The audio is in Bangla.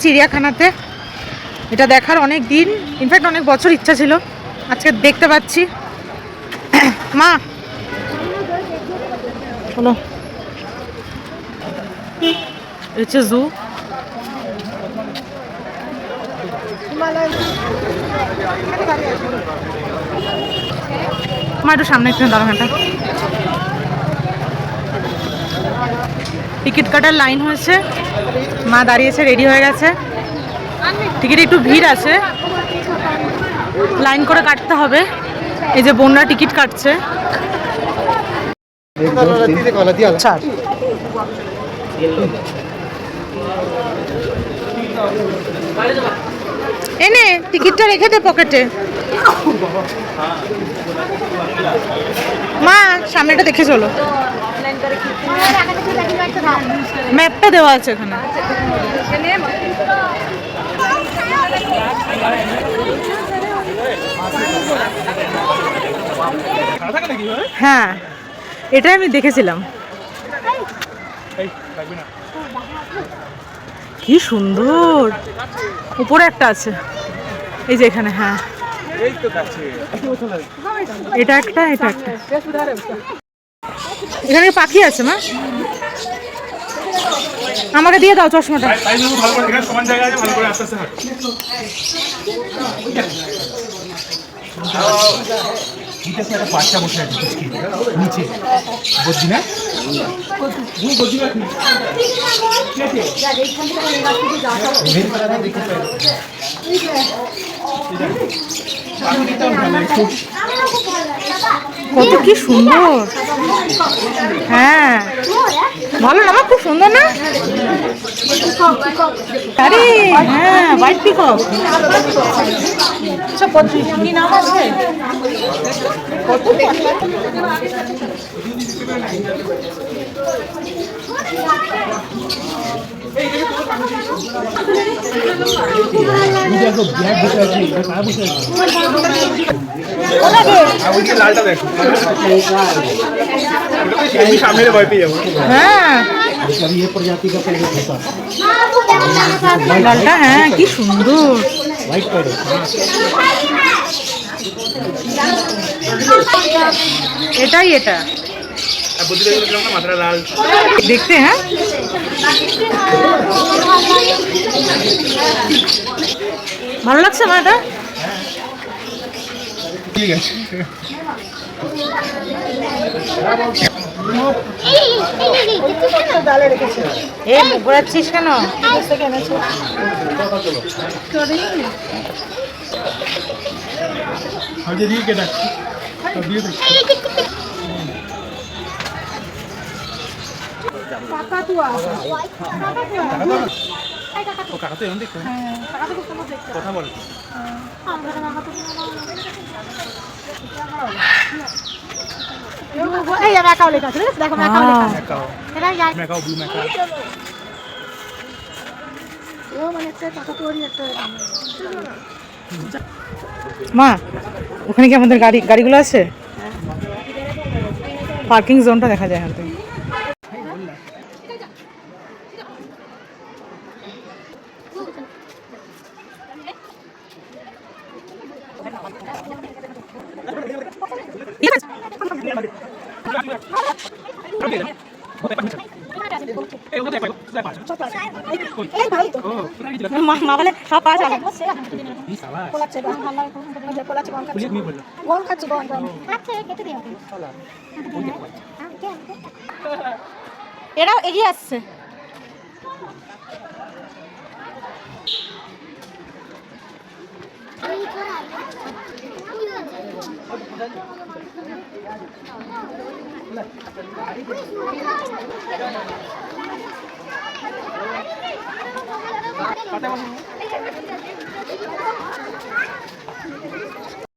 চিড়িয়াখানাতে। এটা দেখার অনেক দিন, ইনফ্যাক্ট অনেক বছর ইচ্ছা ছিল, আজকে দেখতে পাচ্ছি। মা চলো, হচ্ছে জু। মা একটু সামনে একটু দাঁড়া, ঘন্টা টিকিট কাটার লাইন হয়েছে, মা দাঁড়িয়েছে, রেডি হয়ে গেছে। টিকিট একটু ভিড় আছে, লাইন করে কাটতে হবে। এই যে বোনরা টিকিট কাটছে। এনে টিকিটটা রেখে দে পকেটে। মা সামনেটা দেখে চলো, ম্যাপটা দেওয়া আছে এখানে। হ্যাঁ, এটাই আমি দেখেছিলাম। কি সুন্দর, উপরে একটা আছে, এই যে এখানে। হ্যাঁ, এটা একটা, এটা একটা। এখানে পাখি আছে মা, আমাকে দিয়ে দাও চশমাটা। বাচ্চা বসে আছে নিচে, বুঝছি না কত কি সুন্দর। হ্যাঁ ভালো না, আমার খুব সুন্দর না? আরে হ্যাঁ, হোয়াইট পিকক। কি নাম আছে? লালটা দেখো, সামনে ভয় পেয়ে যাবো। হ্যাঁ লালটা, হ্যাঁ কি সুন্দর। এটাই এটা মাথাটা লাল দেখতে। হ্যাঁ ভালো লাগছে মা এটা। ঠিক আছে। এ মুখ ঘোরাচ্ছিস কেন? কথা বলে মা, ওখানে কি আমাদের গাড়িগুলো আছে? পার্কিং জোনটা দেখা যায় এখান থেকে। মা বলে সব পাওয়া যাবে। এরাও এগিয়ে আসছে।